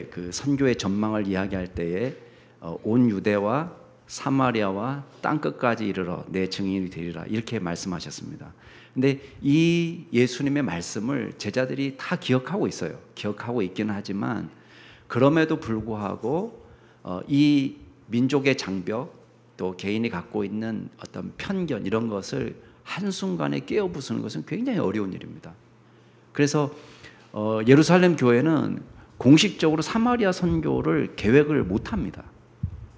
그 선교의 전망을 이야기할 때에 온 유대와 사마리아와 땅끝까지 이르러 내 증인이 되리라 이렇게 말씀하셨습니다. 근데 이 예수님의 말씀을 제자들이 다 기억하고 있어요. 기억하고 있기는 하지만 그럼에도 불구하고 이 민족의 장벽 또 개인이 갖고 있는 어떤 편견 이런 것을 한순간에 깨어부수는 것은 굉장히 어려운 일입니다. 그래서 예루살렘 교회는 공식적으로 사마리아 선교를 계획을 못합니다.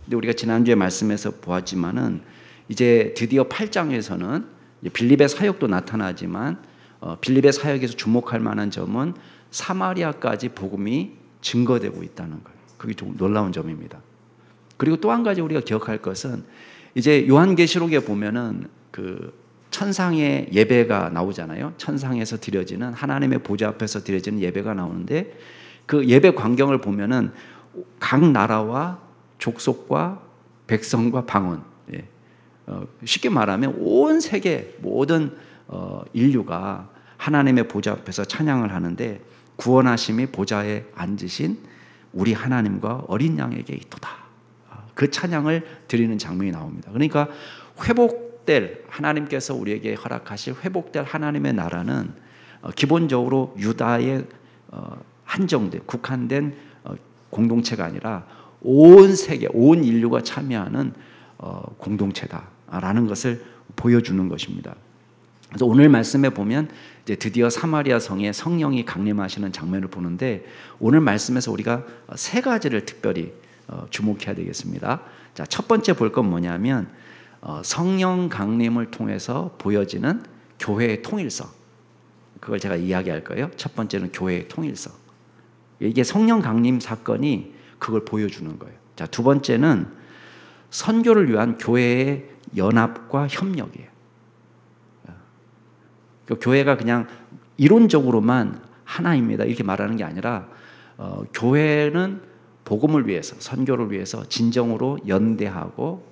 근데 우리가 지난주에 말씀에서 보았지만은 이제 드디어 8장에서는 빌립의 사역도 나타나지만 빌립의 사역에서 주목할 만한 점은 사마리아까지 복음이 증거되고 있다는 거예요. 그게 좀 놀라운 점입니다. 그리고 또 한 가지 우리가 기억할 것은 이제 요한계시록에 보면은 그 천상의 예배가 나오잖아요. 천상에서 드려지는 하나님의 보좌 앞에서 드려지는 예배가 나오는데 그 예배 광경을 보면은 각 나라와 족속과 백성과 방언, 쉽게 말하면 온 세계 모든 인류가 하나님의 보좌 앞에서 찬양을 하는데 구원하심이 보좌에 앉으신 우리 하나님과 어린 양에게 있도다. 그 찬양을 드리는 장면이 나옵니다. 그러니까 회복될 하나님께서 우리에게 허락하실 회복될 하나님의 나라는 기본적으로 유다의 한정된 국한된 공동체가 아니라 온 세계 온 인류가 참여하는 공동체다라는 것을 보여주는 것입니다. 그래서 오늘 말씀에 보면 이제 드디어 사마리아 성에 성령이 강림하시는 장면을 보는데 오늘 말씀에서 우리가 세 가지를 특별히 주목해야 되겠습니다. 자, 첫 번째 볼 건 뭐냐면 성령 강림을 통해서 보여지는 교회의 통일성. 그걸 제가 이야기할 거예요. 첫 번째는 교회의 통일성. 이게 성령 강림 사건이 그걸 보여주는 거예요. 자, 두 번째는 선교를 위한 교회의 연합과 협력이에요. 교회가 그냥 이론적으로만 하나입니다 이렇게 말하는 게 아니라 교회는 복음을 위해서 선교를 위해서 진정으로 연대하고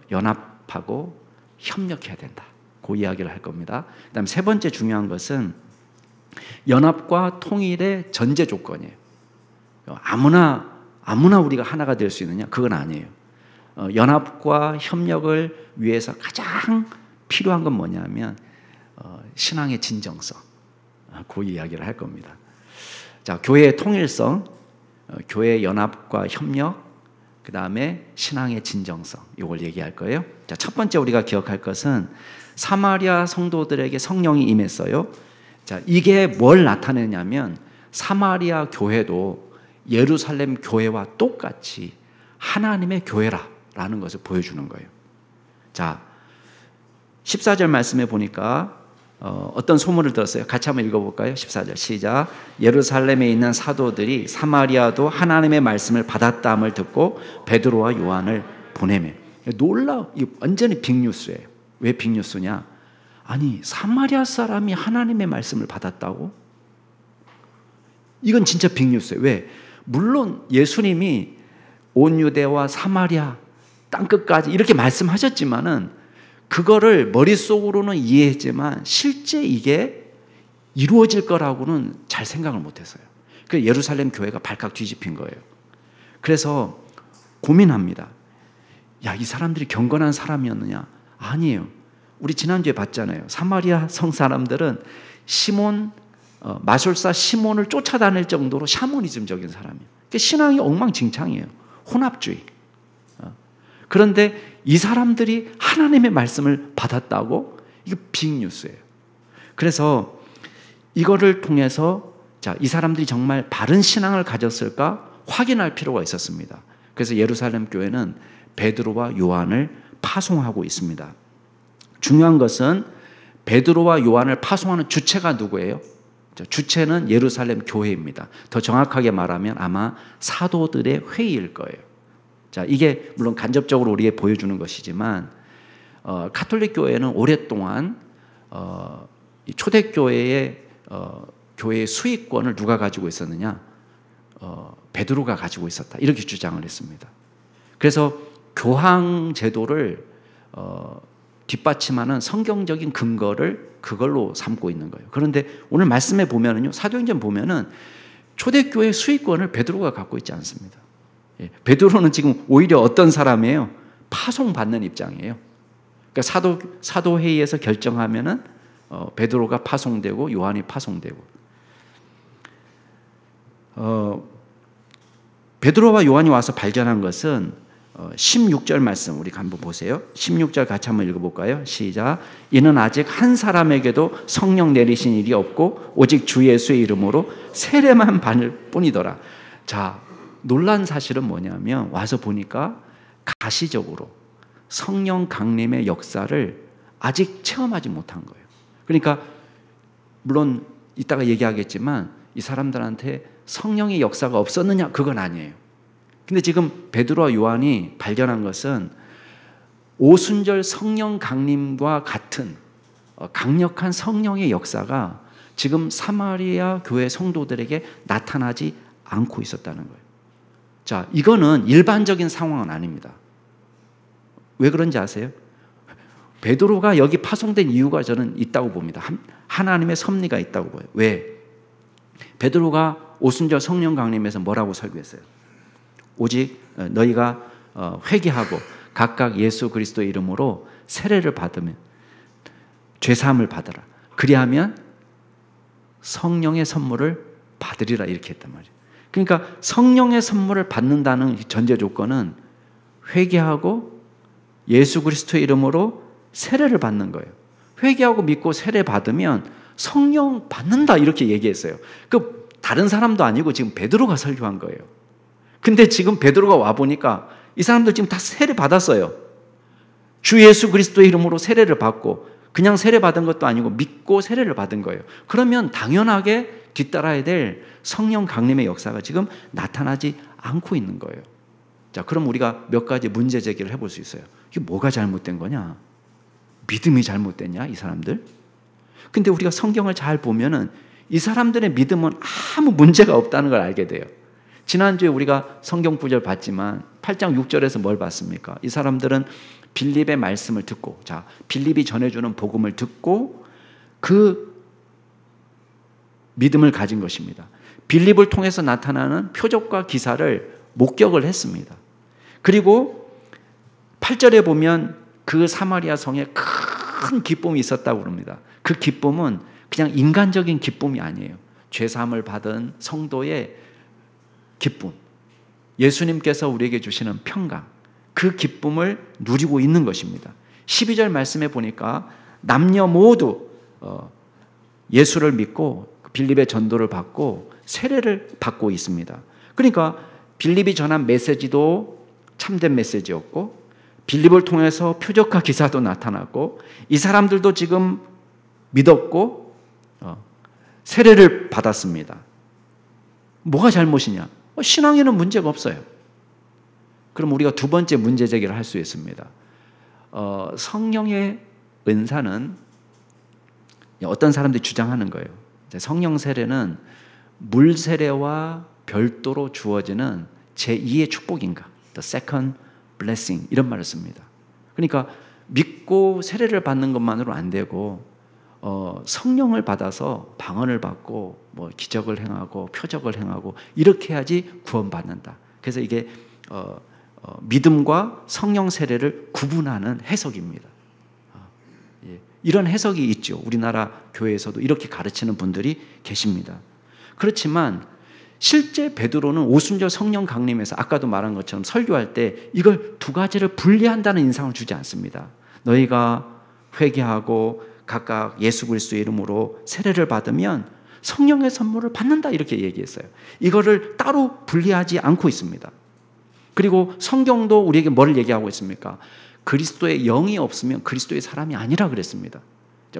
연합하고 협력해야 된다. 그 이야기를 할 겁니다. 그다음 세 번째 중요한 것은 연합과 통일의 전제 조건이에요. 아무나 우리가 하나가 될 수 있느냐? 그건 아니에요. 연합과 협력을 위해서 가장 필요한 건 뭐냐면 신앙의 진정성. 그 이야기를 할 겁니다. 자, 교회의 통일성, 교회의 연합과 협력, 그 다음에 신앙의 진정성. 이걸 얘기할 거예요. 자, 첫 번째 우리가 기억할 것은 사마리아 성도들에게 성령이 임했어요. 자, 이게 뭘 나타내냐면 사마리아 교회도 예루살렘 교회와 똑같이 하나님의 교회라는 것을 보여주는 거예요. 자, 14절 말씀에 보니까 어떤 소문을 들었어요. 같이 한번 읽어볼까요? 14절 시작. 예루살렘에 있는 사도들이 사마리아도 하나님의 말씀을 받았다함을 듣고 베드로와 요한을 보내매. 완전히 빅뉴스예요. 왜 빅뉴스냐? 아니, 사마리아 사람이 하나님의 말씀을 받았다고? 이건 진짜 빅뉴스예요. 왜? 물론 예수님이 온 유대와 사마리아 땅끝까지 이렇게 말씀하셨지만은 그거를 머릿속으로는 이해했지만 실제 이게 이루어질 거라고는 잘 생각을 못했어요. 그래서 예루살렘 교회가 발칵 뒤집힌 거예요. 그래서 고민합니다. 야, 이 사람들이 경건한 사람이었느냐? 아니에요. 우리 지난주에 봤잖아요. 사마리아 성 사람들은 마술사 시몬을 쫓아다닐 정도로 샤머니즘적인 사람이에요. 그러니까 신앙이 엉망진창이에요. 혼합주의. 그런데 이 사람들이 하나님의 말씀을 받았다고? 이거 빅뉴스예요. 그래서 이거를 통해서 자, 이 사람들이 정말 바른 신앙을 가졌을까 확인할 필요가 있었습니다. 그래서 예루살렘 교회는 베드로와 요한을 파송하고 있습니다. 중요한 것은 베드로와 요한을 파송하는 주체가 누구예요? 주체는 예루살렘 교회입니다. 더 정확하게 말하면 아마 사도들의 회의일 거예요. 자, 이게 물론 간접적으로 우리에게 보여주는 것이지만 가톨릭 교회는 오랫동안 초대교회의 교회의 수익권을 누가 가지고 있었느냐? 베드로가 가지고 있었다. 이렇게 주장을 했습니다. 그래서 교황 제도를 뒷받침하는 성경적인 근거를 그걸로 삼고 있는 거예요. 그런데 오늘 말씀에 보면은요, 사도행전 보면은 초대교회 수익권을 베드로가 갖고 있지 않습니다. 베드로는 지금 오히려 어떤 사람이에요? 파송받는 입장이에요. 그러니까 사도회의에서 결정하면은 베드로가 파송되고 요한이 파송되고, 베드로와 요한이 와서 발견한 것은 16절 말씀 우리 한번 보세요. 16절 같이 한번 읽어볼까요? 시작. 이는 아직 한 사람에게도 성령 내리신 일이 없고 오직 주 예수의 이름으로 세례만 받을 뿐이더라. 자, 놀란 사실은 뭐냐면 와서 보니까 가시적으로 성령 강림의 역사를 아직 체험하지 못한 거예요. 그러니까 물론 이따가 얘기하겠지만 이 사람들한테 성령의 역사가 없었느냐? 그건 아니에요. 근데 지금 베드로와 요한이 발견한 것은 오순절 성령 강림과 같은 강력한 성령의 역사가 지금 사마리아 교회 성도들에게 나타나지 않고 있었다는 거예요. 자, 이거는 일반적인 상황은 아닙니다. 왜 그런지 아세요? 베드로가 여기 파송된 이유가 저는 있다고 봅니다. 하나님의 섭리가 있다고 봐요. 왜? 베드로가 오순절 성령 강림에서 뭐라고 설교했어요? 오직 너희가 회개하고 각각 예수 그리스도의 이름으로 세례를 받으면 죄사함을 받으라. 그리하면 성령의 선물을 받으리라 이렇게 했단 말이에요. 그러니까 성령의 선물을 받는다는 전제 조건은 회개하고 예수 그리스도의 이름으로 세례를 받는 거예요. 회개하고 믿고 세례 받으면 성령 받는다 이렇게 얘기했어요. 그 다른 사람도 아니고 지금 베드로가 설교한 거예요. 근데 지금 베드로가 와 보니까 이 사람들 지금 다 세례 받았어요. 주 예수 그리스도의 이름으로 세례를 받고 그냥 세례 받은 것도 아니고 믿고 세례를 받은 거예요. 그러면 당연하게 뒤따라야 될 성령 강림의 역사가 지금 나타나지 않고 있는 거예요. 자, 그럼 우리가 몇 가지 문제 제기를 해볼 수 있어요. 이게 뭐가 잘못된 거냐? 믿음이 잘못됐냐, 이 사람들? 근데 우리가 성경을 잘 보면은 이 사람들의 믿음은 아무 문제가 없다는 걸 알게 돼요. 지난주에 우리가 성경 구절 봤지만 8장 6절에서 뭘 봤습니까? 이 사람들은 빌립의 말씀을 듣고, 자, 빌립이 전해주는 복음을 듣고 그 믿음을 가진 것입니다. 빌립을 통해서 나타나는 표적과 기사를 목격을 했습니다. 그리고 8절에 보면 그 사마리아 성에 큰 기쁨이 있었다고 그럽니다. 그 기쁨은 그냥 인간적인 기쁨이 아니에요. 죄사함을 받은 성도의 기쁨, 예수님께서 우리에게 주시는 평강, 그 기쁨을 누리고 있는 것입니다. 12절 말씀에 보니까 남녀 모두 예수를 믿고 빌립의 전도를 받고 세례를 받고 있습니다. 그러니까 빌립이 전한 메시지도 참된 메시지였고 빌립을 통해서 표적과 기사도 나타났고 이 사람들도 지금 믿었고 세례를 받았습니다. 뭐가 잘못이냐? 신앙에는 문제가 없어요. 그럼 우리가 두 번째 문제 제기를 할 수 있습니다. 성령의 은사는 어떤 사람들이 주장하는 거예요. 성령 세례는 물 세례와 별도로 주어지는 제2의 축복인가? The second blessing 이런 말을 씁니다. 그러니까 믿고 세례를 받는 것만으로 안 되고 성령을 받아서 방언을 받고 뭐 기적을 행하고 표적을 행하고 이렇게 해야지 구원받는다. 그래서 이게 믿음과 성령 세례를 구분하는 해석입니다. 이런 해석이 있죠. 우리나라 교회에서도 이렇게 가르치는 분들이 계십니다. 그렇지만 실제 베드로는 오순절 성령 강림에서 아까도 말한 것처럼 설교할 때 이걸 두 가지를 분리한다는 인상을 주지 않습니다. 너희가 회개하고 각각 예수 그리스도의 이름으로 세례를 받으면 성령의 선물을 받는다 이렇게 얘기했어요. 이거를 따로 분리하지 않고 있습니다. 그리고 성경도 우리에게 뭘 얘기하고 있습니까? 그리스도의 영이 없으면 그리스도의 사람이 아니라 그랬습니다.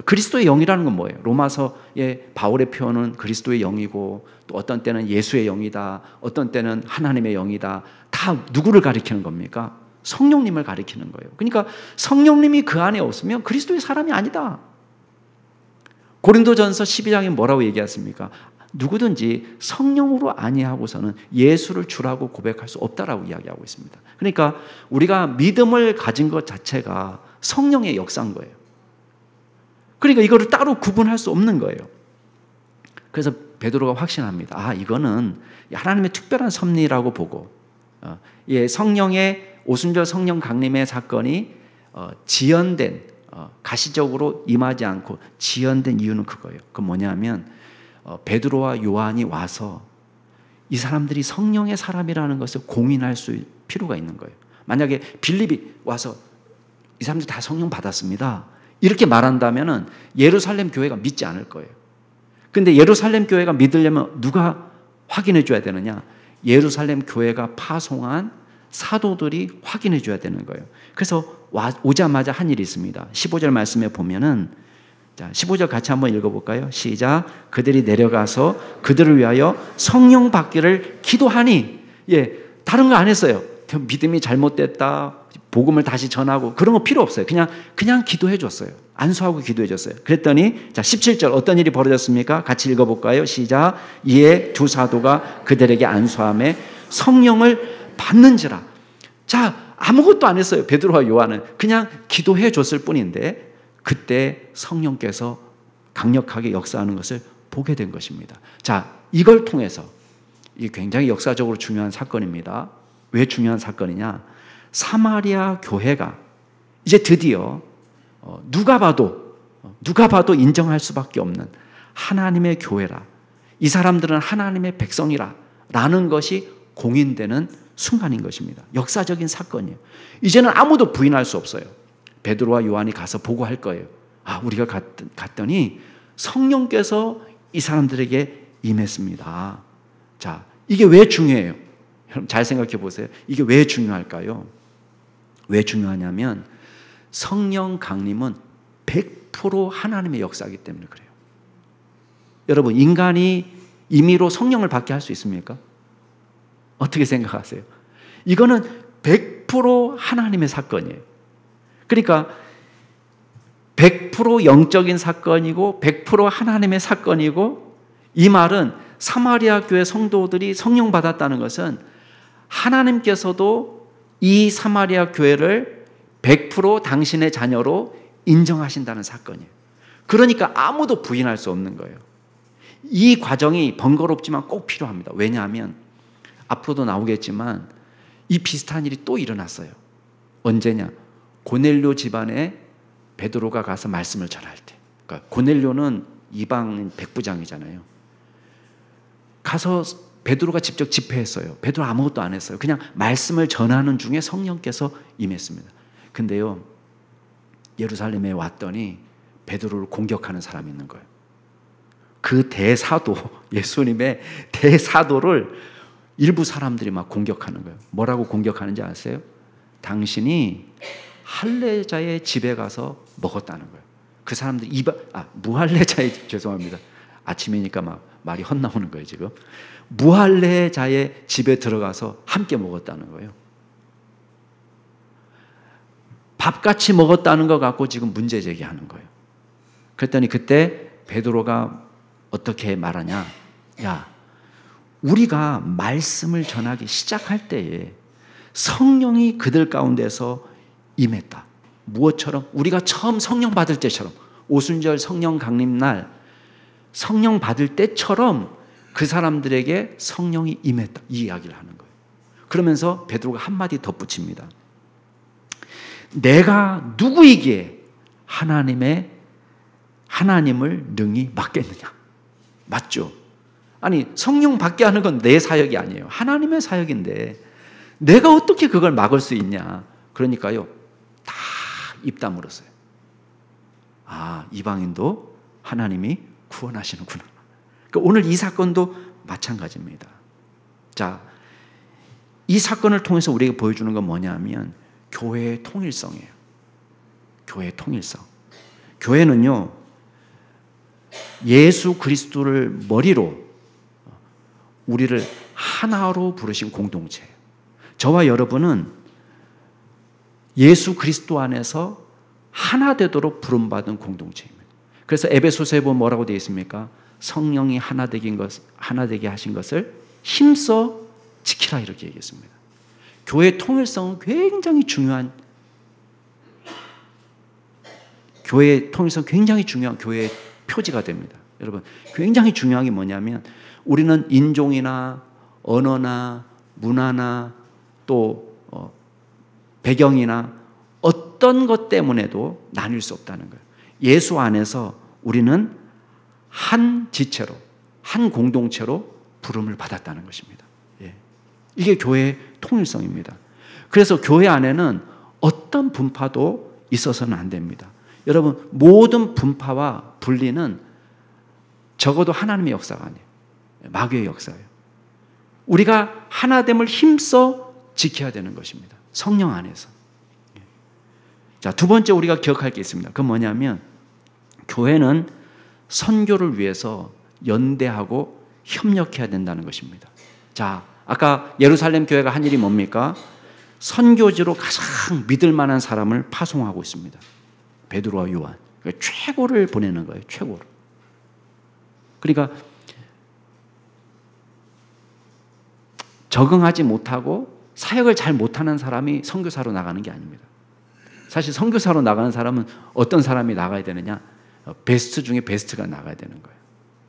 그리스도의 영이라는 건 뭐예요? 로마서의 바울의 표현은 그리스도의 영이고 또 어떤 때는 예수의 영이다, 어떤 때는 하나님의 영이다. 다 누구를 가리키는 겁니까? 성령님을 가리키는 거예요. 그러니까 성령님이 그 안에 없으면 그리스도의 사람이 아니다. 고린도전서 12장에 뭐라고 얘기했습니까? 누구든지 성령으로 아니하고서는 예수를 주라고 고백할 수 없다라고 이야기하고 있습니다. 그러니까 우리가 믿음을 가진 것 자체가 성령의 역사인 거예요. 그러니까 이거를 따로 구분할 수 없는 거예요. 그래서 베드로가 확신합니다. 아, 이거는 하나님의 특별한 섭리라고 보고, 성령의 오순절 성령 강림의 사건이 지연된, 가시적으로 임하지 않고 지연된 이유는 그거예요. 그 뭐냐면 베드로와 요한이 와서 이 사람들이 성령의 사람이라는 것을 공인할 수 필요가 있는 거예요. 만약에 빌립이 와서 이 사람들 다 성령 받았습니다, 이렇게 말한다면 예루살렘 교회가 믿지 않을 거예요. 근데 예루살렘 교회가 믿으려면 누가 확인해 줘야 되느냐? 예루살렘 교회가 파송한 사도들이 확인해 줘야 되는 거예요. 그래서 오자마자 한 일이 있습니다. 15절 말씀에 보면은, 자, 15절 같이 한번 읽어볼까요? 시작. 그들이 내려가서 그들을 위하여 성령 받기를 기도하니, 다른 거 안 했어요. 믿음이 잘못됐다, 복음을 다시 전하고 그런 거 필요 없어요. 그냥 기도해 줬어요. 안수하고 기도해 줬어요. 그랬더니, 자, 17절 어떤 일이 벌어졌습니까? 같이 읽어볼까요? 시작. 이에 두 사도가 그들에게 안수함에 성령을 받는지라. 자, 아무것도 안 했어요. 베드로와 요한은 그냥 기도해 줬을 뿐인데, 그때 성령께서 강력하게 역사하는 것을 보게 된 것입니다. 자, 이걸 통해서, 이게 굉장히 역사적으로 중요한 사건입니다. 왜 중요한 사건이냐? 사마리아 교회가 이제 드디어 누가 봐도 인정할 수밖에 없는 하나님의 교회라, 이 사람들은 하나님의 백성이라 라는 것이 공인되는 순간인 것입니다. 역사적인 사건이에요. 이제는 아무도 부인할 수 없어요. 베드로와 요한이 가서 보고할 거예요. 아, 우리가 갔더니 성령께서 이 사람들에게 임했습니다. 자, 이게 왜 중요해요? 여러분 잘 생각해 보세요. 이게 왜 중요할까요? 왜 중요하냐면 성령 강림은 100% 하나님의 역사이기 때문에 그래요. 여러분, 인간이 임의로 성령을 받게 할 수 있습니까? 어떻게 생각하세요? 이거는 100% 하나님의 사건이에요. 그러니까 100% 영적인 사건이고 100% 하나님의 사건이고, 이 말은 사마리아 교회 성도들이 성령 받았다는 것은 하나님께서도 이 사마리아 교회를 100% 당신의 자녀로 인정하신다는 사건이에요. 그러니까 아무도 부인할 수 없는 거예요. 이 과정이 번거롭지만 꼭 필요합니다. 왜냐하면 앞으로도 나오겠지만 이 비슷한 일이 또 일어났어요. 언제냐? 고넬료 집안에 베드로가 가서 말씀을 전할 때. 그러니까 고넬료는 이방인 백부장이잖아요. 가서 베드로가 직접 집회했어요. 베드로 아무것도 안 했어요. 그냥 말씀을 전하는 중에 성령께서 임했습니다. 근데요, 예루살렘에 왔더니 베드로를 공격하는 사람이 있는 거예요. 그 대사도, 예수님의 대사도를 일부 사람들이 막 공격하는 거예요. 뭐라고 공격하는지 아세요? 당신이 할례자의 집에 가서 먹었다는 거예요. 그 사람들이 무할례자의, 죄송합니다. 아침이니까 막 말이 헛나오는 거예요, 지금. 무할례자의 집에 들어가서 함께 먹었다는 거예요. 밥같이 먹었다는 것 갖고 지금 문제 제기하는 거예요. 그랬더니 그때 베드로가 어떻게 말하냐? 야, 우리가 말씀을 전하기 시작할 때에 성령이 그들 가운데서 임했다. 무엇처럼? 우리가 처음 성령 받을 때처럼, 오순절 성령 강림날 성령 받을 때처럼 그 사람들에게 성령이 임했다. 이 이야기를 하는 거예요. 그러면서 베드로가 한마디 덧붙입니다. 내가 누구이기에 하나님을 능히 막겠느냐? 맞죠? 아니, 성령 받게 하는 건 내 사역이 아니에요. 하나님의 사역인데 내가 어떻게 그걸 막을 수 있냐? 그러니까요, 다 입 다물었어요. 아, 이방인도 하나님이 구원하시는구나. 그러니까 오늘 이 사건도 마찬가지입니다. 자, 이 사건을 통해서 우리에게 보여주는 건 뭐냐면 교회의 통일성이에요. 교회의 통일성. 교회는요, 예수 그리스도를 머리로 우리를 하나로 부르신 공동체예요. 저와 여러분은 예수 그리스도 안에서 하나 되도록 부름받은 공동체입니다. 그래서 에베소서에 보면 뭐라고 되어 있습니까? 성령이 하나 되게 하신 것을 힘써 지키라, 이렇게 얘기했습니다. 교회의 통일성은 굉장히 중요한, 교회의 통일성 굉장히 중요한 교회의 표지가 됩니다. 여러분, 굉장히 중요한 게 뭐냐면 우리는 인종이나 언어나 문화나 또 배경이나 어떤 것 때문에도 나뉠 수 없다는 거예요. 예수 안에서 우리는 한 지체로, 한 공동체로 부름을 받았다는 것입니다. 예. 이게 교회의 통일성입니다. 그래서 교회 안에는 어떤 분파도 있어서는 안 됩니다. 여러분, 모든 분파와 분리는 적어도 하나님의 역사가 아니에요. 마귀의 역사예요. 우리가 하나됨을 힘써 지켜야 되는 것입니다. 성령 안에서. 자, 두 번째 우리가 기억할 게 있습니다. 그건 뭐냐면 교회는 선교를 위해서 연대하고 협력해야 된다는 것입니다. 자, 아까 예루살렘 교회가 한 일이 뭡니까? 선교지로 가장 믿을 만한 사람을 파송하고 있습니다. 베드로와 요한. 그러니까 최고를 보내는 거예요. 최고를. 그러니까 적응하지 못하고 사역을 잘 못하는 사람이 선교사로 나가는 게 아닙니다. 사실 선교사로 나가는 사람은 어떤 사람이 나가야 되느냐? 베스트 중에 베스트가 나가야 되는 거예요.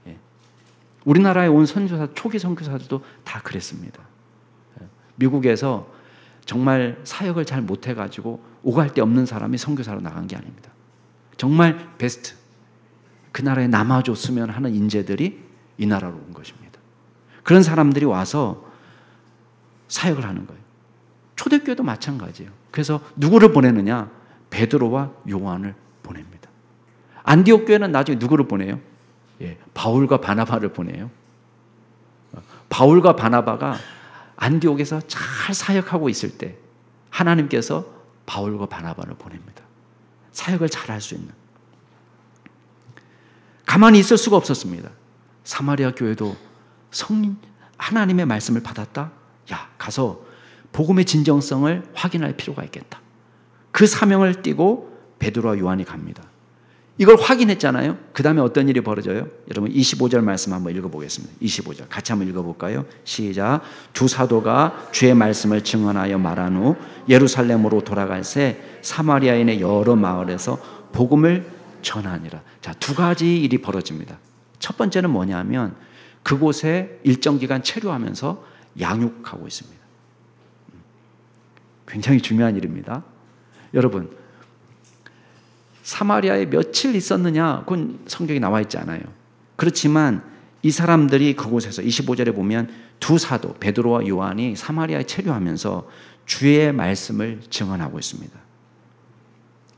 예. 우리나라에 온 선교사, 초기 선교사들도 다 그랬습니다. 미국에서 정말 사역을 잘 못해가지고 오갈 데 없는 사람이 선교사로 나간 게 아닙니다. 정말 베스트, 그 나라에 남아줬으면 하는 인재들이 이 나라로 온 것입니다. 그런 사람들이 와서 사역을 하는 거예요. 초대교회도 마찬가지예요. 그래서 누구를 보내느냐? 베드로와 요한을 보냅니다. 안디옥 교회는 나중에 누구를 보내요? 예, 바울과 바나바를 보내요. 바울과 바나바가 안디옥에서 잘 사역하고 있을 때 하나님께서 바울과 바나바를 보냅니다. 사역을 잘할 수 있는. 가만히 있을 수가 없었습니다. 사마리아 교회도 하나님의 말씀을 받았다? 야, 가서 복음의 진정성을 확인할 필요가 있겠다. 그 사명을 띠고 베드로와 요한이 갑니다. 이걸 확인했잖아요. 그 다음에 어떤 일이 벌어져요? 여러분 25절 말씀 한번 읽어보겠습니다. 25절 같이 한번 읽어볼까요? 시작. 두 사도가 주의 말씀을 증언하여 말한 후 예루살렘으로 돌아갈새 사마리아인의 여러 마을에서 복음을 전하니라. 자, 두 가지 일이 벌어집니다. 첫 번째는 뭐냐면 그곳에 일정 기간 체류하면서 양육하고 있습니다. 굉장히 중요한 일입니다. 여러분, 사마리아에 며칠 있었느냐? 그건 성경에 나와 있지 않아요. 그렇지만 이 사람들이 그곳에서 25절에 보면 두 사도 베드로와 요한이 사마리아에 체류하면서 주의 말씀을 증언하고 있습니다.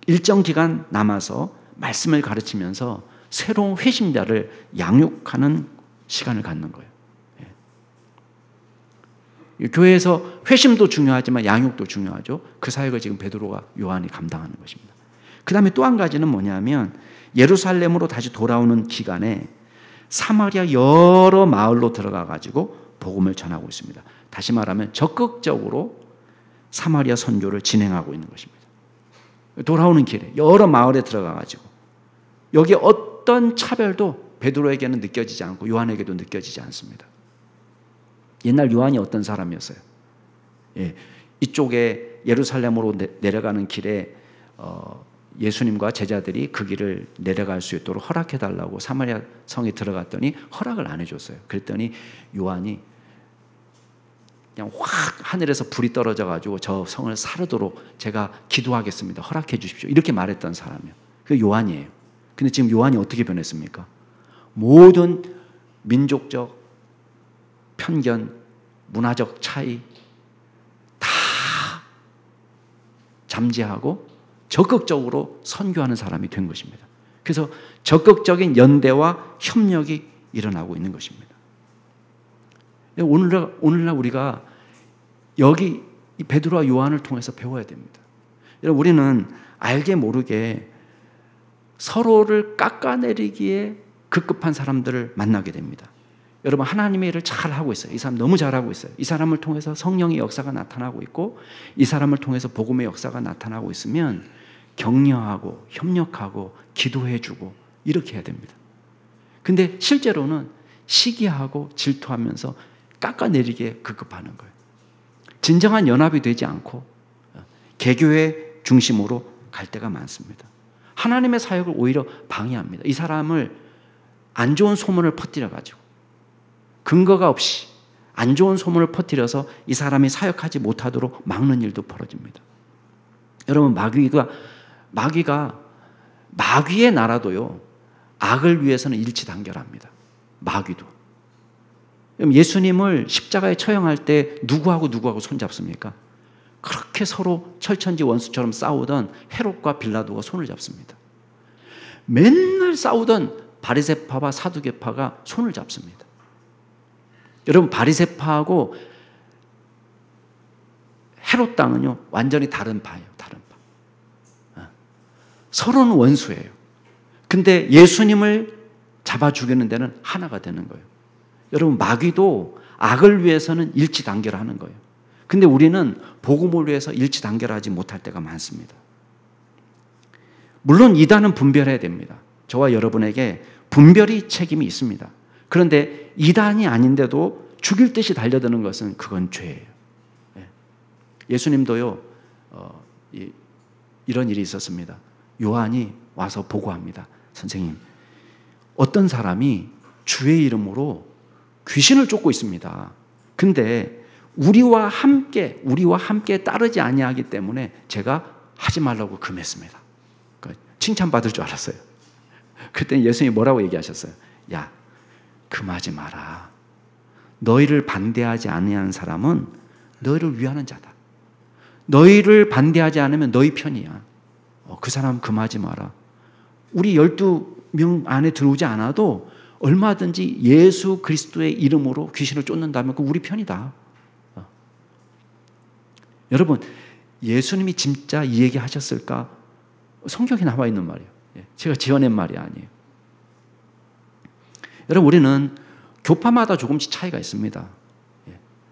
일정 기간 남아서 말씀을 가르치면서 새로운 회심자를 양육하는 시간을 갖는 거예요. 교회에서 회심도 중요하지만 양육도 중요하죠. 그 사역을 지금 베드로와 요한이 감당하는 것입니다. 그 다음에 또 한 가지는 뭐냐면 예루살렘으로 다시 돌아오는 기간에 사마리아 여러 마을로 들어가 가지고 복음을 전하고 있습니다. 다시 말하면 적극적으로 사마리아 선교를 진행하고 있는 것입니다. 돌아오는 길에 여러 마을에 들어가 가지고 여기 어떤 차별도 베드로에게는 느껴지지 않고 요한에게도 느껴지지 않습니다. 옛날 요한이 어떤 사람이었어요? 예, 이쪽에 예루살렘으로 내려가는 길에 예수님과 제자들이 그 길을 내려갈 수 있도록 허락해달라고 사마리아 성에 들어갔더니 허락을 안 해줬어요. 그랬더니 요한이 그냥 확 하늘에서 불이 떨어져가지고 저 성을 사르도록 제가 기도하겠습니다. 허락해 주십시오. 이렇게 말했던 사람이에요. 그 요한이에요. 근데 지금 요한이 어떻게 변했습니까? 모든 민족적 편견, 문화적 차이 다 잠재하고 적극적으로 선교하는 사람이 된 것입니다. 그래서 적극적인 연대와 협력이 일어나고 있는 것입니다. 오늘날 우리가 여기 베드로와 요한을 통해서 배워야 됩니다. 여러분, 우리는 알게 모르게 서로를 깎아내리기에 급급한 사람들을 만나게 됩니다. 여러분, 하나님의 일을 잘 하고 있어요. 이 사람 너무 잘하고 있어요. 이 사람을 통해서 성령의 역사가 나타나고 있고 이 사람을 통해서 복음의 역사가 나타나고 있으면 격려하고 협력하고 기도해주고 이렇게 해야 됩니다. 근데 실제로는 시기하고 질투하면서 깎아내리기에 급급하는 거예요. 진정한 연합이 되지 않고 개교회 중심으로 갈 때가 많습니다. 하나님의 사역을 오히려 방해합니다. 이 사람을 안 좋은 소문을 퍼뜨려가지고 근거가 없이 안 좋은 소문을 퍼뜨려서 이 사람이 사역하지 못하도록 막는 일도 벌어집니다. 여러분, 마귀의 나라도요, 악을 위해서는 일치단결합니다. 마귀도. 예수님을 십자가에 처형할 때 누구하고 손잡습니까? 그렇게 서로 철천지 원수처럼 싸우던 헤롯과 빌라도가 손을 잡습니다. 맨날 싸우던 바리새파와 사두개파가 손을 잡습니다. 여러분, 바리새파하고 헤롯 당은요 완전히 다른 파예요. 다른 파. 서로는 원수예요. 근데 예수님을 잡아 죽이는 데는 하나가 되는 거예요. 여러분, 마귀도 악을 위해서는 일치단결하는 거예요. 근데 우리는 복음을 위해서 일치단결하지 못할 때가 많습니다. 물론 이단은 분별해야 됩니다. 저와 여러분에게 분별이 책임이 있습니다. 그런데 이단이 아닌데도 죽일 듯이 달려드는 것은 그건 죄예요. 예수님도요, 이런 일이 있었습니다. 요한이 와서 보고합니다. 선생님, 어떤 사람이 주의 이름으로 귀신을 쫓고 있습니다. 근데 우리와 함께 따르지 아니하기 때문에 제가 하지 말라고 금했습니다. 칭찬받을 줄 알았어요. 그때 예수님이 뭐라고 얘기하셨어요? 야, 금하지 마라. 너희를 반대하지 아니하는 사람은 너희를 위하는 자다. 너희를 반대하지 않으면 너희 편이야. 그 사람 금하지 마라. 우리 12명 안에 들어오지 않아도 얼마든지 예수 그리스도의 이름으로 귀신을 쫓는다면 그 우리 편이다. 여러분, 예수님이 진짜 이 얘기 하셨을까? 성경에 나와 있는 말이에요. 제가 지어낸 말이 아니에요. 여러분, 우리는 교파마다 조금씩 차이가 있습니다.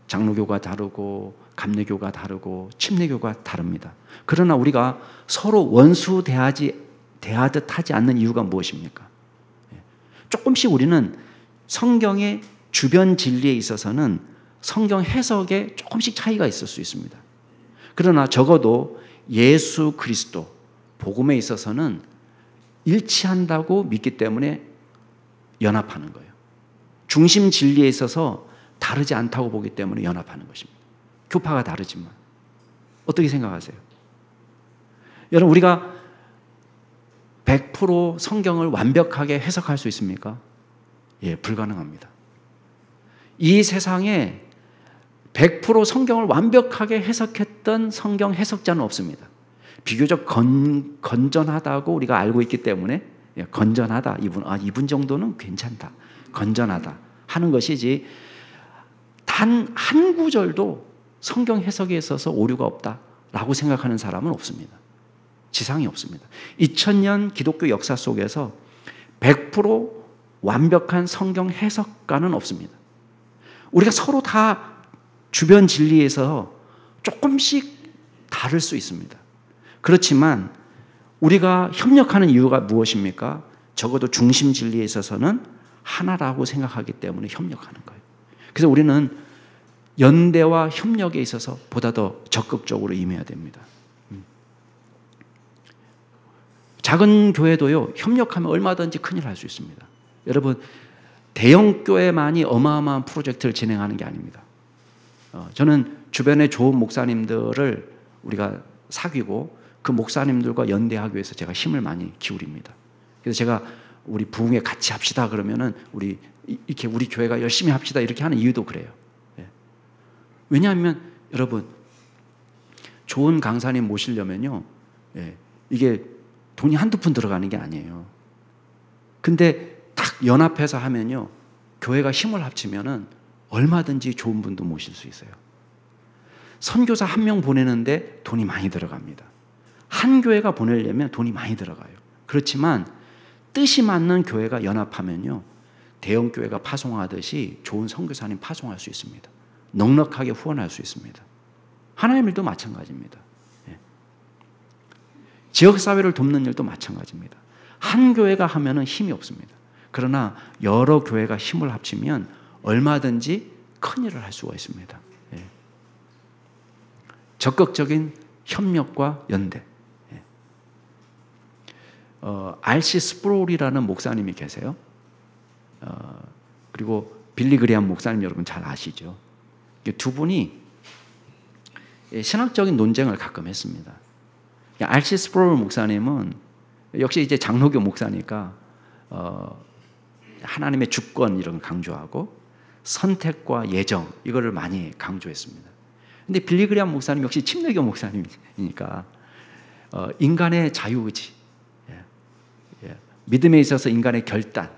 장로교가 다르고 감리교가 다르고 침례교가 다릅니다. 그러나 우리가 서로 원수 대하듯 하지 않는 이유가 무엇입니까? 조금씩 우리는 성경의 주변 진리에 있어서는 성경 해석에 조금씩 차이가 있을 수 있습니다. 그러나 적어도 예수 그리스도 복음에 있어서는 일치한다고 믿기 때문에 연합하는 거예요. 중심 진리에 있어서 다르지 않다고 보기 때문에 연합하는 것입니다. 교파가 다르지만. 어떻게 생각하세요? 여러분, 우리가 100% 성경을 완벽하게 해석할 수 있습니까? 예, 불가능합니다. 이 세상에 100% 성경을 완벽하게 해석했던 성경 해석자는 없습니다. 비교적 건전하다고 우리가 알고 있기 때문에 건전하다, 이분 정도는 괜찮다, 건전하다 하는 것이지 단 한 구절도 성경 해석에 있어서 오류가 없다라고 생각하는 사람은 없습니다. 지상이 없습니다. 2000년 기독교 역사 속에서 100% 완벽한 성경 해석가는 없습니다. 우리가 서로 다 주변 진리에서 조금씩 다를 수 있습니다. 그렇지만 우리가 협력하는 이유가 무엇입니까? 적어도 중심 진리에 있어서는 하나라고 생각하기 때문에 협력하는 거예요. 그래서 우리는 연대와 협력에 있어서 보다 더 적극적으로 임해야 됩니다. 작은 교회도요, 협력하면 얼마든지 큰일 할 수 있습니다. 여러분, 대형 교회만이 어마어마한 프로젝트를 진행하는 게 아닙니다. 저는 주변에 좋은 목사님들을 우리가 사귀고 그 목사님들과 연대하기 위해서 제가 힘을 많이 기울입니다. 그래서 제가 우리 부흥회 같이 합시다 그러면은 이렇게 우리 교회가 열심히 합시다 이렇게 하는 이유도 그래요. 왜냐하면 여러분, 좋은 강사님 모시려면요, 이게 돈이 한두 푼 들어가는 게 아니에요. 근데 딱 연합해서 하면요, 교회가 힘을 합치면은 얼마든지 좋은 분도 모실 수 있어요. 선교사 한 명 보내는데 돈이 많이 들어갑니다. 한 교회가 보내려면 돈이 많이 들어가요. 그렇지만 뜻이 맞는 교회가 연합하면요, 대형 교회가 파송하듯이 좋은 선교사님 파송할 수 있습니다. 넉넉하게 후원할 수 있습니다. 하나님 일도 마찬가지입니다. 지역사회를 돕는 일도 마찬가지입니다. 한 교회가 하면은 힘이 없습니다. 그러나 여러 교회가 힘을 합치면 얼마든지 큰 일을 할 수가 있습니다. 적극적인 협력과 연대. R.C. 스프롤이라는 목사님이 계세요. 그리고 빌리 그레이엄 목사님 여러분 잘 아시죠? 두 분이 신학적인 논쟁을 가끔 했습니다. R.C. 스프롤 목사님은 역시 이제 장로교 목사니까 하나님의 주권 이런 걸 강조하고 선택과 예정 이거를 많이 강조했습니다. 근데 빌리 그레이엄 목사님 역시 침례교 목사님이니까 인간의 자유의지, 믿음에 있어서 인간의 결단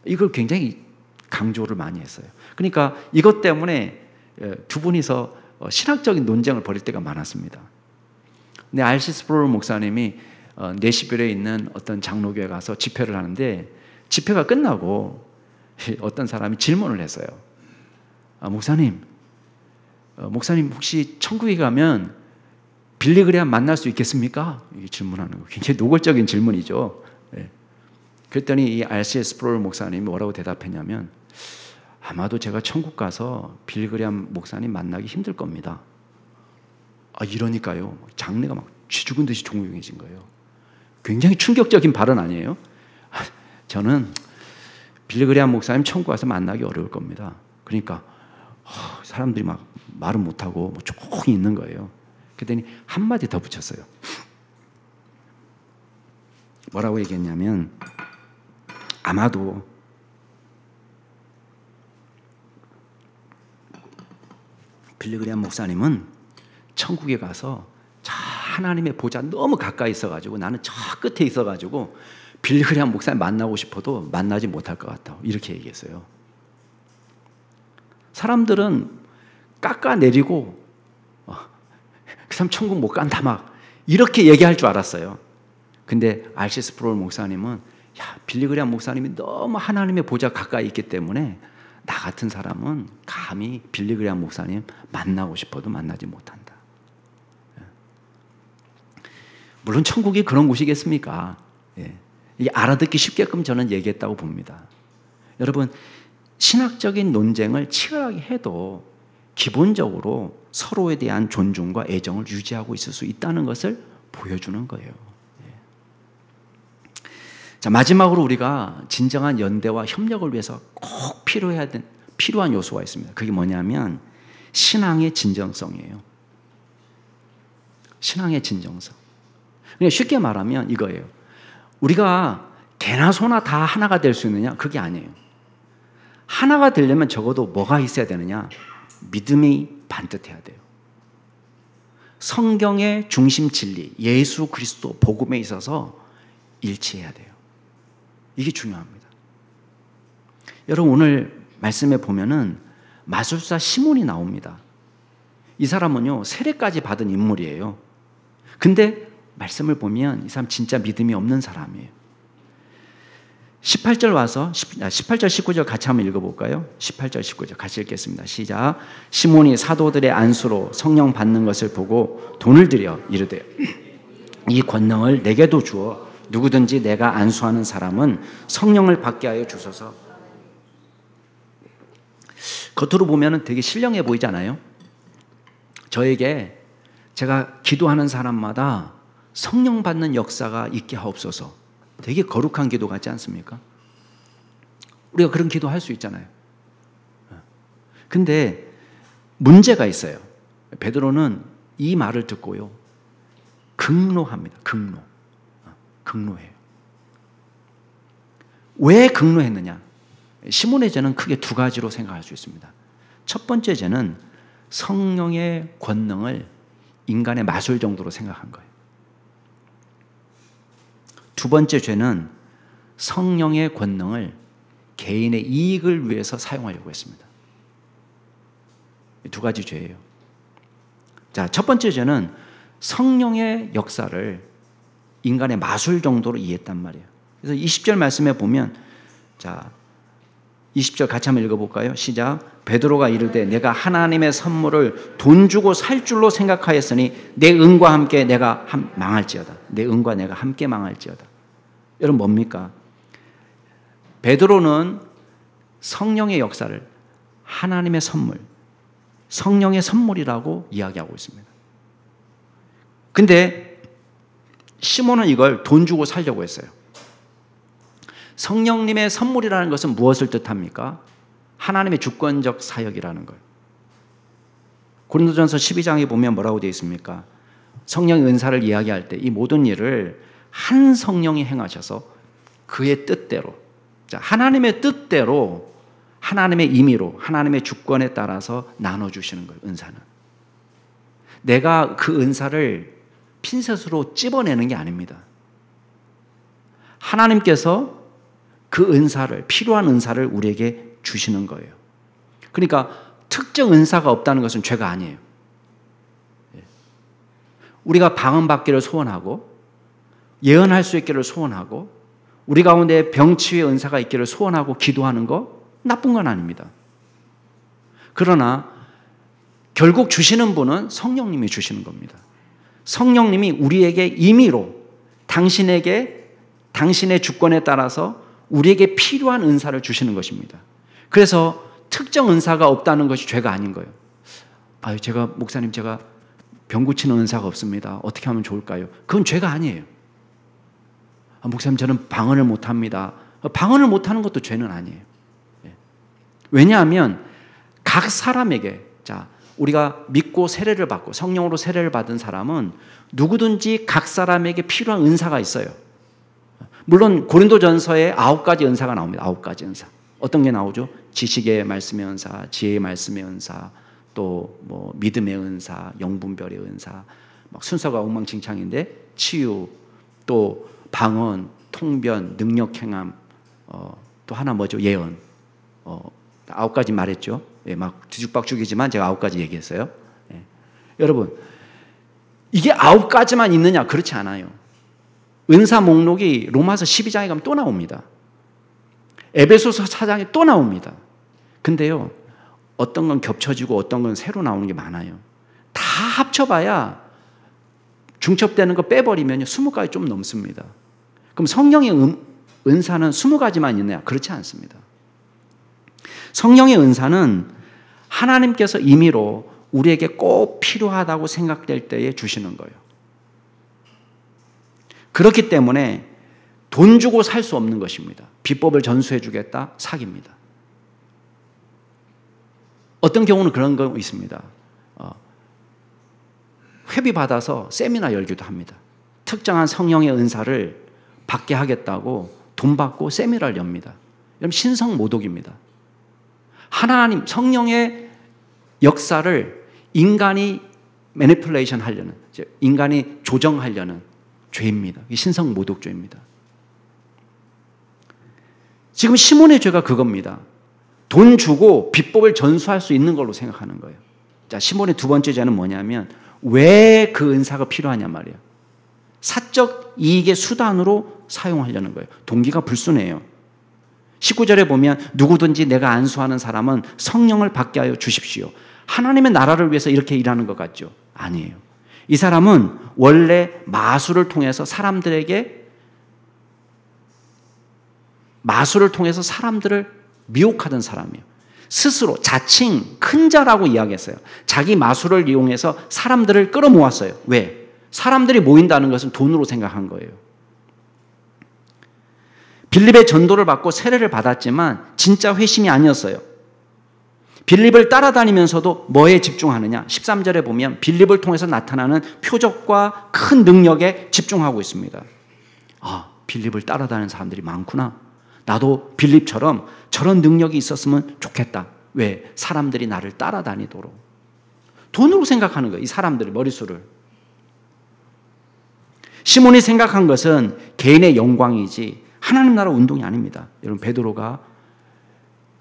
이걸 굉장히 강조를 많이 했어요. 그러니까 이것 때문에 두 분이서 신학적인 논쟁을 벌일 때가 많았습니다. 근데 R.C. 스프롤 목사님이 내시빌에 있는 어떤 장로교에 가서 집회를 하는데 집회가 끝나고 어떤 사람이 질문을 했어요. 목사님 혹시 천국에 가면 빌리 그레이엄 만날 수 있겠습니까? 이게 질문하는 거 굉장히 노골적인 질문이죠. 그랬더니 이 R.C. 스프롤 목사님이 뭐라고 대답했냐면 아마도 제가 천국 가서 빌리 그레이엄 목사님 만나기 힘들 겁니다. 이러니까요. 장례가 막 쥐 죽은 듯이 조용해진 거예요. 굉장히 충격적인 발언 아니에요? 저는 빌리 그레이엄 목사님 천국 가서 만나기 어려울 겁니다. 그러니까 사람들이 막 말은 못하고 조용히 있는 거예요. 그랬더니 한마디 더 붙였어요. 뭐라고 얘기했냐면 아마도 빌리 그레이엄 목사님은 천국에 가서 저 하나님의 보좌 너무 가까이 있어가지고 나는 저 끝에 있어가지고 빌리 그레이엄 목사님 만나고 싶어도 만나지 못할 것 같다. 이렇게 얘기했어요. 사람들은 깎아내리고 그 사람 천국 못 간다 막 이렇게 얘기할 줄 알았어요. 근데 R.C. 스프롤 목사님은 빌리 그레이엄 목사님이 너무 하나님의 보좌 가까이 있기 때문에 나 같은 사람은 감히 빌리 그레이엄 목사님 만나고 싶어도 만나지 못한다. 물론 천국이 그런 곳이겠습니까? 이게 알아듣기 쉽게끔 저는 얘기했다고 봅니다. 여러분 신학적인 논쟁을 치열하게 해도 기본적으로 서로에 대한 존중과 애정을 유지하고 있을 수 있다는 것을 보여주는 거예요. 자, 마지막으로 우리가 진정한 연대와 협력을 위해서 꼭 필요한 요소가 있습니다. 그게 뭐냐면 신앙의 진정성이에요. 신앙의 진정성. 그러니까 쉽게 말하면 이거예요. 우리가 개나 소나 다 하나가 될 수 있느냐? 그게 아니에요. 하나가 되려면 적어도 뭐가 있어야 되느냐? 믿음이 반듯해야 돼요. 성경의 중심 진리, 예수 그리스도 복음에 있어서 일치해야 돼요. 이게 중요합니다. 여러분 오늘 말씀에 보면은 마술사 시몬이 나옵니다. 이 사람은요 세례까지 받은 인물이에요. 근데 말씀을 보면 이 사람 진짜 믿음이 없는 사람이에요. 18절 와서 18절 19절 같이 한번 읽어볼까요? 18절 19절 같이 읽겠습니다. 시작. 시몬이 사도들의 안수로 성령 받는 것을 보고 돈을 들여 이르되 이 권능을 내게도 주어 누구든지 내가 안수하는 사람은 성령을 받게 하여 주소서. 겉으로 보면 되게 신령해 보이잖아요. 저에게 제가 기도하는 사람마다 성령 받는 역사가 있게 하옵소서. 되게 거룩한 기도 같지 않습니까? 우리가 그런 기도 할 수 있잖아요. 근데 문제가 있어요. 베드로는 이 말을 듣고요 극노합니다. 극노해요. 왜 극노했느냐? 시몬의 죄는 크게 두 가지로 생각할 수 있습니다. 첫 번째 죄는 성령의 권능을 인간의 마술 정도로 생각한 거예요. 두 번째 죄는 성령의 권능을 개인의 이익을 위해서 사용하려고 했습니다. 두 가지 죄예요. 자, 첫 번째 죄는 성령의 역사를 인간의 마술 정도로 이해했단 말이에요. 그래서 20절 말씀에 보면 자, 20절 같이 한번 읽어볼까요? 시작. 베드로가 이르되 내가 하나님의 선물을 돈 주고 살 줄로 생각하였으니 내 은과 함께 내가 망할지어다. 내 은과 내가 함께 망할지어다. 여러분 뭡니까? 베드로는 성령의 역사를 하나님의 선물, 성령의 선물이라고 이야기하고 있습니다. 근데 시몬은 이걸 돈 주고 살려고 했어요. 성령님의 선물이라는 것은 무엇을 뜻합니까? 하나님의 주권적 사역이라는 걸. 고린도전서 12장에 보면 뭐라고 되어 있습니까? 성령의 은사를 이야기할 때 이 모든 일을 한 성령이 행하셔서 그의 뜻대로, 하나님의 뜻대로, 하나님의 임의로, 하나님의 주권에 따라서 나눠주시는 거예요. 은사는 내가 그 은사를 핀셋으로 찝어내는 게 아닙니다. 하나님께서 그 은사를, 필요한 은사를 우리에게 주시는 거예요. 그러니까 특정 은사가 없다는 것은 죄가 아니에요. 우리가 방언받기를 소원하고 예언할 수 있기를 소원하고 우리 가운데 병치유의 은사가 있기를 소원하고 기도하는 거 나쁜 건 아닙니다. 그러나 결국 주시는 분은 성령님이 주시는 겁니다. 성령님이 우리에게 임의로 당신에게, 당신의 주권에 따라서 우리에게 필요한 은사를 주시는 것입니다. 그래서 특정 은사가 없다는 것이 죄가 아닌 거예요. 제가 목사님, 제가 병 고치는 은사가 없습니다. 어떻게 하면 좋을까요? 그건 죄가 아니에요. 목사님, 저는 방언을 못합니다. 방언을 못하는 것도 죄는 아니에요. 왜냐하면 각 사람에게, 우리가 믿고 세례를 받고 성령으로 세례를 받은 사람은 누구든지 각 사람에게 필요한 은사가 있어요. 물론 고린도전서에 9가지 은사가 나옵니다. 9가지 은사. 어떤 게 나오죠? 지식의 말씀의 은사, 지혜의 말씀의 은사, 또 뭐 믿음의 은사, 영분별의 은사, 막 순서가 엉망진창인데 치유, 또 방언, 통변, 능력 행함, 또 하나 뭐죠? 예언. 9가지 말했죠. 막 뒤죽박죽이지만 제가 9가지 얘기했어요. 여러분, 이게 9가지만 있느냐? 그렇지 않아요. 은사 목록이 로마서 12장에 가면 또 나옵니다. 에베소서 4장에 또 나옵니다. 근데요, 어떤 건 겹쳐지고 어떤 건 새로 나오는 게 많아요. 다 합쳐봐야 중첩되는 거 빼버리면 20가지 좀 넘습니다. 그럼 성령의 은사는 20가지만 있느냐? 그렇지 않습니다. 성령의 은사는 하나님께서 임의로 우리에게 꼭 필요하다고 생각될 때에 주시는 거예요. 그렇기 때문에 돈 주고 살 수 없는 것입니다. 비법을 전수해 주겠다? 사기입니다. 어떤 경우는 그런 거 있습니다. 회비 받아서 세미나 열기도 합니다. 특정한 성령의 은사를 받게 하겠다고 돈 받고 세미나를 엽니다. 여러분, 신성모독입니다. 하나님, 성령의 역사를 인간이 매니플레이션 하려는, 인간이 조정하려는 죄입니다. 이게 신성모독죄입니다. 지금 시몬의 죄가 그겁니다. 돈 주고 비법을 전수할 수 있는 걸로 생각하는 거예요. 자, 시몬의 두 번째 죄는 뭐냐면 왜 그 은사가 필요하냐 말이에요. 사적 이익의 수단으로 사용하려는 거예요. 동기가 불순해요. 19절에 보면 누구든지 내가 안수하는 사람은 성령을 받게 하여 주십시오. 하나님의 나라를 위해서 이렇게 일하는 것 같죠? 아니에요. 이 사람은 원래 마술을 통해서 사람들을 미혹하던 사람이에요. 스스로 자칭 큰 자라고 이야기했어요. 자기 마술을 이용해서 사람들을 끌어모았어요. 왜? 사람들이 모인다는 것은 돈으로 생각한 거예요. 빌립의 전도를 받고 세례를 받았지만 진짜 회심이 아니었어요. 빌립을 따라다니면서도 뭐에 집중하느냐? 13절에 보면 빌립을 통해서 나타나는 표적과 큰 능력에 집중하고 있습니다. 빌립을 따라다니는 사람들이 많구나. 나도 빌립처럼 저런 능력이 있었으면 좋겠다. 왜? 사람들이 나를 따라다니도록. 돈으로 생각하는 거예요. 이 사람들의 머릿수를. 시몬이 생각한 것은 개인의 영광이지 하나님 나라 운동이 아닙니다. 여러분, 베드로가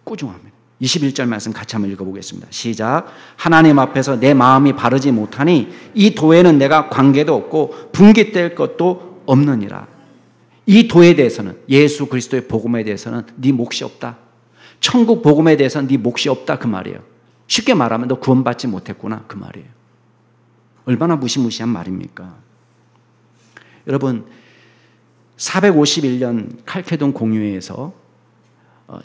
꾸중합니다. 21절 말씀 같이 한번 읽어보겠습니다. 시작. 하나님 앞에서 내 마음이 바르지 못하니 이 도에는 내가 관계도 없고 분깃될 것도 없느니라. 이 도에 대해서는, 예수 그리스도의 복음에 대해서는 네 몫이 없다. 천국 복음에 대해서는 네 몫이 없다, 그 말이에요. 쉽게 말하면 너 구원받지 못했구나, 그 말이에요. 얼마나 무시무시한 말입니까? 여러분, 451년 칼케돈 공유회에서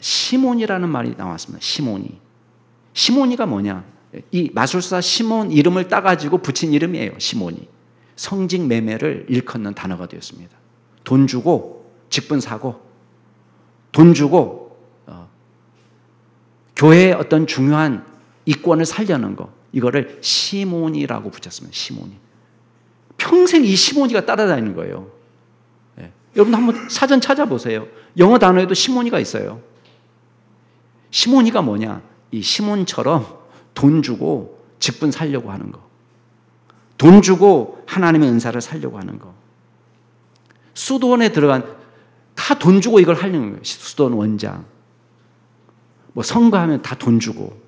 시몬이라는 말이 나왔습니다. 시몬이가 뭐냐? 이 마술사 시몬 이름을 따가지고 붙인 이름이에요. 시몬이. 성직 매매를 일컫는 단어가 되었습니다. 돈 주고 직분 사고 돈 주고 교회의 어떤 중요한 이권을 살려는 거, 이거를 시몬이라고 붙였습니다. 시몬이. 평생 이 시몬이가 따라다니는 거예요. 예. 여러분 한번 사전 찾아보세요. 영어 단어에도 시몬이가 있어요. 시몬이가 뭐냐? 이 시몬처럼 돈 주고 직분 살려고 하는 거. 돈 주고 하나님의 은사를 살려고 하는 거. 수도원에 들어간 다 돈 주고 이걸 하려는 거예요. 수도원 원장. 뭐 선거하면 다 돈 주고.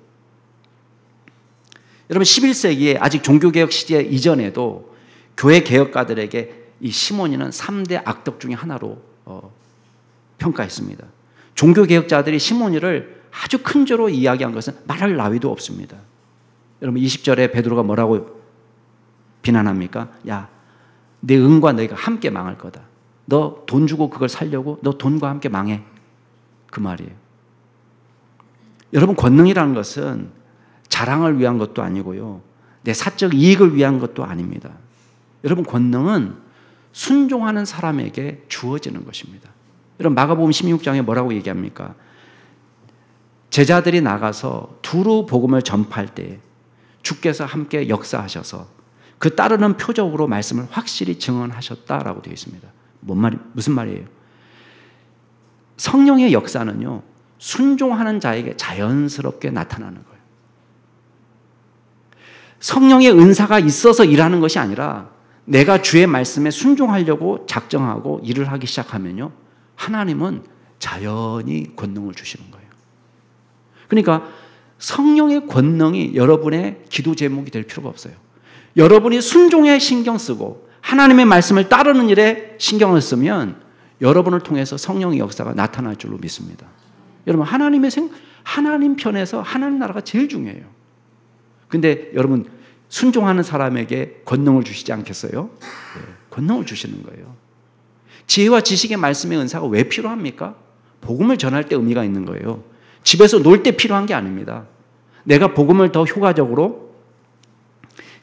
여러분 11세기에 아직 종교개혁 시대 이전에도 교회 개혁가들에게 이 시몬이는 3대 악덕 중에 하나로 평가했습니다. 종교개혁자들이 시몬이를 아주 큰 죄로 이야기한 것은 말할 나위도 없습니다. 여러분 20절에 베드로가 뭐라고 비난합니까? 야, 내 은과 너희가 함께 망할 거다. 너 돈 주고 그걸 살려고 너 돈과 함께 망해. 그 말이에요. 여러분 권능이라는 것은 자랑을 위한 것도 아니고요. 내 사적 이익을 위한 것도 아닙니다. 여러분 권능은 순종하는 사람에게 주어지는 것입니다. 여러분 마가복음 16장에 뭐라고 얘기합니까? 제자들이 나가서 두루 복음을 전파할 때 주께서 함께 역사하셔서 그 따르는 표적으로 말씀을 확실히 증언하셨다라고 되어 있습니다. 무슨 말이에요? 성령의 역사는요, 순종하는 자에게 자연스럽게 나타나는 거예요. 성령의 은사가 있어서 일하는 것이 아니라 내가 주의 말씀에 순종하려고 작정하고 일을 하기 시작하면요, 하나님은 자연히 권능을 주시는 거예요. 그러니까 성령의 권능이 여러분의 기도 제목이 될 필요가 없어요. 여러분이 순종에 신경 쓰고 하나님의 말씀을 따르는 일에 신경을 쓰면 여러분을 통해서 성령의 역사가 나타날 줄로 믿습니다. 여러분 하나님 편에서 하나님 나라가 제일 중요해요. 근데 여러분 순종하는 사람에게 권능을 주시지 않겠어요? 네, 권능을 주시는 거예요. 지혜와 지식의 말씀의 은사가 왜 필요합니까? 복음을 전할 때 의미가 있는 거예요. 집에서 놀 때 필요한 게 아닙니다. 내가 복음을 더 효과적으로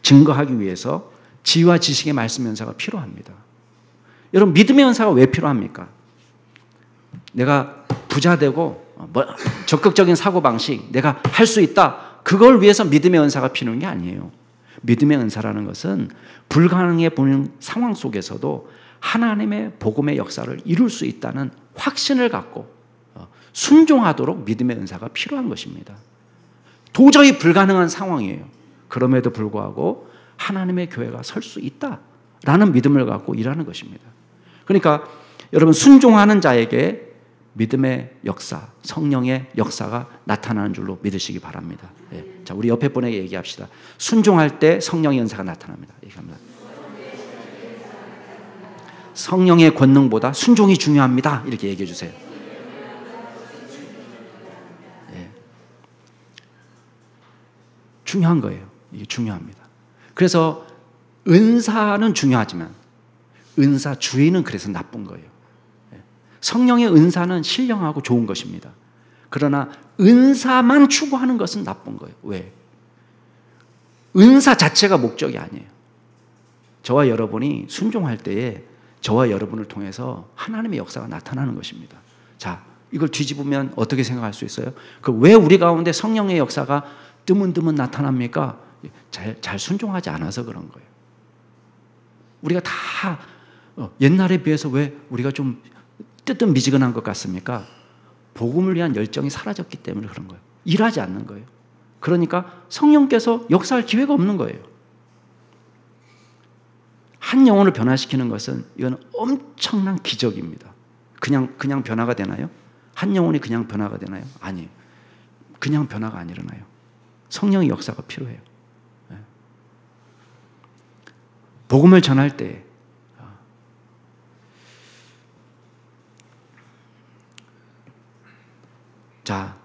증거하기 위해서 지혜와 지식의 말씀의 은사가 필요합니다. 여러분 믿음의 은사가 왜 필요합니까? 내가 부자 되고 적극적인 사고방식 내가 할 수 있다. 그걸 위해서 믿음의 은사가 필요한 게 아니에요. 믿음의 은사라는 것은 불가능해 보이는 상황 속에서도 하나님의 복음의 역사를 이룰 수 있다는 확신을 갖고 순종하도록 믿음의 은사가 필요한 것입니다. 도저히 불가능한 상황이에요. 그럼에도 불구하고 하나님의 교회가 설 수 있다라는 믿음을 갖고 일하는 것입니다. 그러니까 여러분 순종하는 자에게 믿음의 역사, 성령의 역사가 나타나는 줄로 믿으시기 바랍니다. 네. 자, 우리 옆에 분에게 얘기합시다. 순종할 때 성령의 은사가 나타납니다. 얘기합니다. 성령의 권능보다 순종이 중요합니다. 이렇게 얘기해 주세요. 네. 중요한 거예요. 이게 중요합니다. 그래서 은사는 중요하지만 은사 주의는 그래서 나쁜 거예요. 성령의 은사는 신령하고 좋은 것입니다. 그러나 은사만 추구하는 것은 나쁜 거예요. 왜? 은사 자체가 목적이 아니에요. 저와 여러분이 순종할 때에 저와 여러분을 통해서 하나님의 역사가 나타나는 것입니다. 자, 이걸 뒤집으면 어떻게 생각할 수 있어요? 왜 우리 가운데 성령의 역사가 드문드문 나타납니까? 잘 순종하지 않아서 그런 거예요. 우리가 다 옛날에 비해서 왜 우리가 좀 뜨뜻미지근한 것 같습니까? 복음을 위한 열정이 사라졌기 때문에 그런 거예요. 일하지 않는 거예요. 그러니까 성령께서 역사할 기회가 없는 거예요. 한 영혼을 변화시키는 것은 이건 엄청난 기적입니다. 그냥 변화가 되나요? 한 영혼이 그냥 변화가 되나요? 아니에요. 그냥 변화가 안 일어나요. 성령의 역사가 필요해요. 복음을 전할 때 자,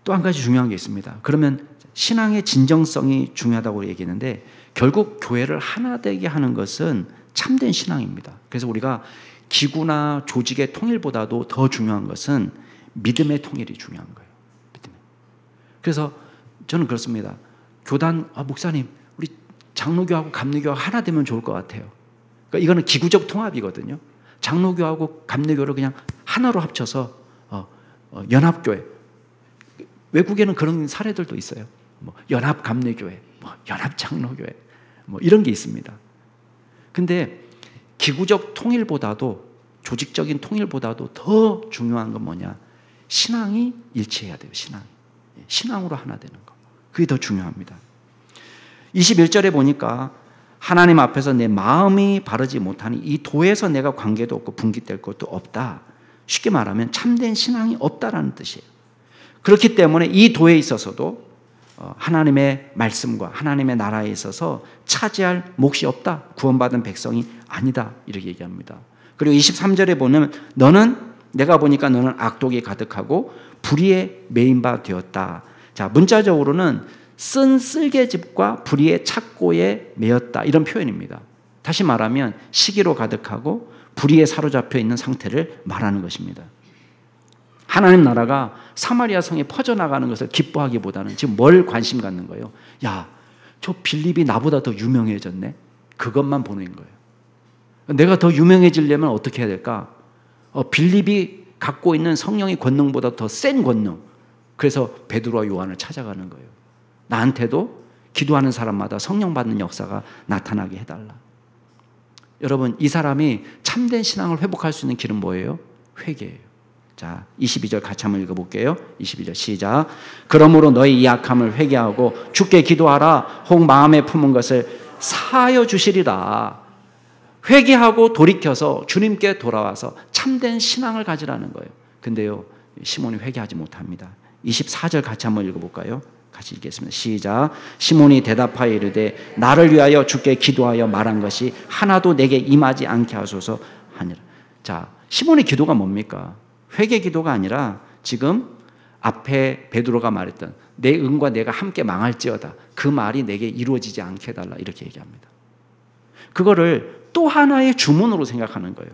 또 한 가지 중요한 게 있습니다. 그러면 신앙의 진정성이 중요하다고 얘기했는데 결국 교회를 하나 되게 하는 것은 참된 신앙입니다. 그래서 우리가 기구나 조직의 통일보다도 더 중요한 것은 믿음의 통일이 중요한 거예요. 믿음의. 그래서 저는 그렇습니다. 교단, 목사님, 우리 장로교하고 감리교하고 하나 되면 좋을 것 같아요. 그러니까 이거는 기구적 통합이거든요. 장로교하고 감리교를 그냥 하나로 합쳐서 연합교회, 외국에는 그런 사례들도 있어요. 뭐 연합감리교회, 뭐 연합장로교회, 뭐 이런 게 있습니다. 근데 기구적 통일보다도, 조직적인 통일보다도 더 중요한 건 뭐냐? 신앙이 일치해야 돼요. 신앙으로 하나 되는 거. 그게 더 중요합니다. 21절에 보니까 하나님 앞에서 내 마음이 바르지 못하니 이 도에서 내가 관계도 없고 분깃될 것도 없다. 쉽게 말하면 참된 신앙이 없다라는 뜻이에요. 그렇기 때문에 이 도에 있어서도 하나님의 말씀과 하나님의 나라에 있어서 차지할 몫이 없다. 구원받은 백성이 아니다. 이렇게 얘기합니다. 그리고 23절에 보면 내가 보니까 너는 악독이 가득하고 불의에 매인 바 되었다. 자, 문자적으로는 쓴 쓸개집과 불의의 착고에 매였다. 이런 표현입니다. 다시 말하면 시기로 가득하고 불의에 사로잡혀 있는 상태를 말하는 것입니다. 하나님 나라가 사마리아 성에 퍼져나가는 것을 기뻐하기보다는 지금 뭘 관심 갖는 거예요? 야, 저 빌립이 나보다 더 유명해졌네? 그것만 보는 거예요. 내가 더 유명해지려면 어떻게 해야 될까? 빌립이 갖고 있는 성령의 권능보다 더 센 권능. 그래서 베드로와 요한을 찾아가는 거예요. 나한테도 기도하는 사람마다 성령 받는 역사가 나타나게 해달라. 여러분, 이 사람이 참된 신앙을 회복할 수 있는 길은 뭐예요? 회개예요. 자, 22절 같이 한번 읽어볼게요. 22절 시작. 그러므로 너희 이 약함을 회개하고 주께 기도하라. 혹 마음에 품은 것을 사하여 주시리라. 회개하고 돌이켜서 주님께 돌아와서 참된 신앙을 가지라는 거예요. 근데요, 시몬이 회개하지 못합니다. 24절 같이 한번 읽어볼까요? 같이 읽겠습니다. 시작. 시몬이 대답하여 이르되 나를 위하여 주께 기도하여 말한 것이 하나도 내게 임하지 않게 하소서 하니라. 자, 시몬의 기도가 뭡니까? 회개 기도가 아니라 지금 앞에 베드로가 말했던 내 은과 내가 함께 망할지어다. 그 말이 내게 이루어지지 않게 해달라. 이렇게 얘기합니다. 그거를 또 하나의 주문으로 생각하는 거예요.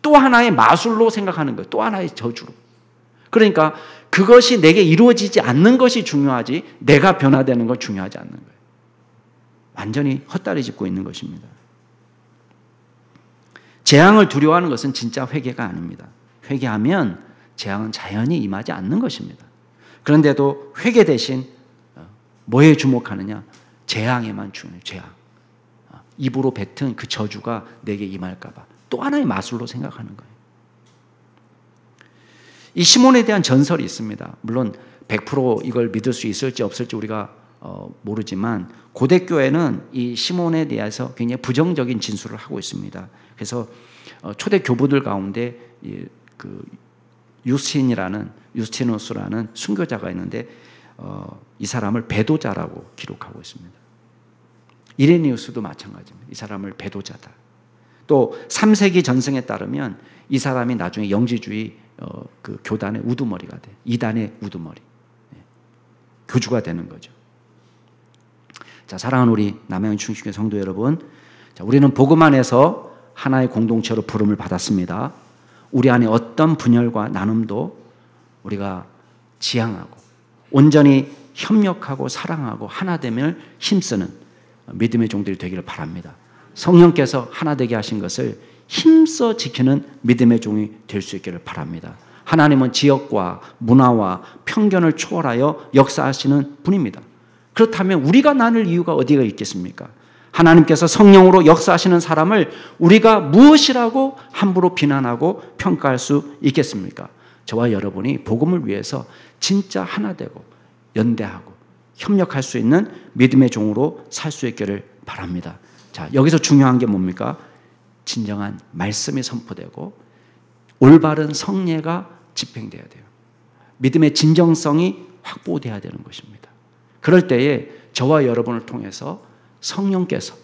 또 하나의 마술로 생각하는 거예요. 또 하나의 저주로. 그러니까 그것이 내게 이루어지지 않는 것이 중요하지 내가 변화되는 건 중요하지 않는 거예요. 완전히 헛다리 짚고 있는 것입니다. 재앙을 두려워하는 것은 진짜 회개가 아닙니다. 회개하면 재앙은 자연히 임하지 않는 것입니다. 그런데도 회개 대신 뭐에 주목하느냐? 재앙에만 주는 재앙. 입으로 뱉은 그 저주가 내게 임할까 봐 또 하나의 마술로 생각하는 거예요. 이 시몬에 대한 전설이 있습니다. 물론 100% 이걸 믿을 수 있을지 없을지 우리가 모르지만 고대 교회는 이 시몬에 대해서 굉장히 부정적인 진술을 하고 있습니다. 그래서 초대 교부들 가운데 그 유스티누스라는 순교자가 있는데 이 사람을 배도자라고 기록하고 있습니다. 이레니우스도 마찬가지입니다. 이 사람을 배도자다. 또 3세기 전승에 따르면 이 사람이 나중에 영지주의 그 교단의 우두머리가 돼. 이단의 우두머리. 교주가 되는 거죠. 자, 사랑하는 우리 남양주 충신교회 성도 여러분, 자, 우리는 복음 안에서 하나의 공동체로 부름을 받았습니다. 우리 안에 어떤 분열과 나눔도 우리가 지향하고 온전히 협력하고 사랑하고 하나됨을 힘쓰는 믿음의 종들이 되기를 바랍니다. 성령께서 하나 되게 하신 것을 힘써 지키는 믿음의 종이 될 수 있기를 바랍니다. 하나님은 지역과 문화와 편견을 초월하여 역사하시는 분입니다. 그렇다면 우리가 나눌 이유가 어디가 있겠습니까? 하나님께서 성령으로 역사하시는 사람을 우리가 무엇이라고 함부로 비난하고 평가할 수 있겠습니까? 저와 여러분이 복음을 위해서 진짜 하나 되고 연대하고 협력할 수 있는 믿음의 종으로 살 수 있기를 바랍니다. 자, 여기서 중요한 게 뭡니까? 진정한 말씀이 선포되고 올바른 성례가 집행돼야 돼요. 믿음의 진정성이 확보돼야 되는 것입니다. 그럴 때에 저와 여러분을 통해서 성령께서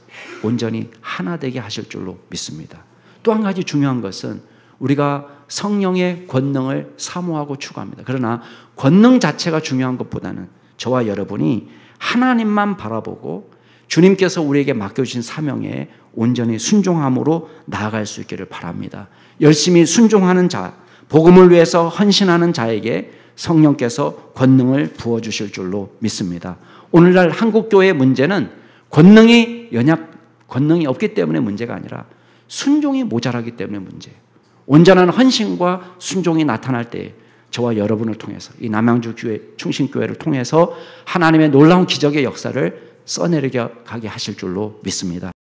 온전히 하나 되게 하실 줄로 믿습니다. 또 한 가지 중요한 것은 우리가 성령의 권능을 사모하고 추구합니다. 그러나 권능 자체가 중요한 것보다는 저와 여러분이 하나님만 바라보고 주님께서 우리에게 맡겨주신 사명에 온전히 순종함으로 나아갈 수 있기를 바랍니다. 열심히 순종하는 자, 복음을 위해서 헌신하는 자에게 성령께서 권능을 부어주실 줄로 믿습니다. 오늘날 한국교회의 문제는 권능이 없기 때문에 문제가 아니라 순종이 모자라기 때문에 문제예요. 온전한 헌신과 순종이 나타날 때 저와 여러분을 통해서 이 남양주 교회 충신교회를 통해서 하나님의 놀라운 기적의 역사를 써내려가게 하실 줄로 믿습니다.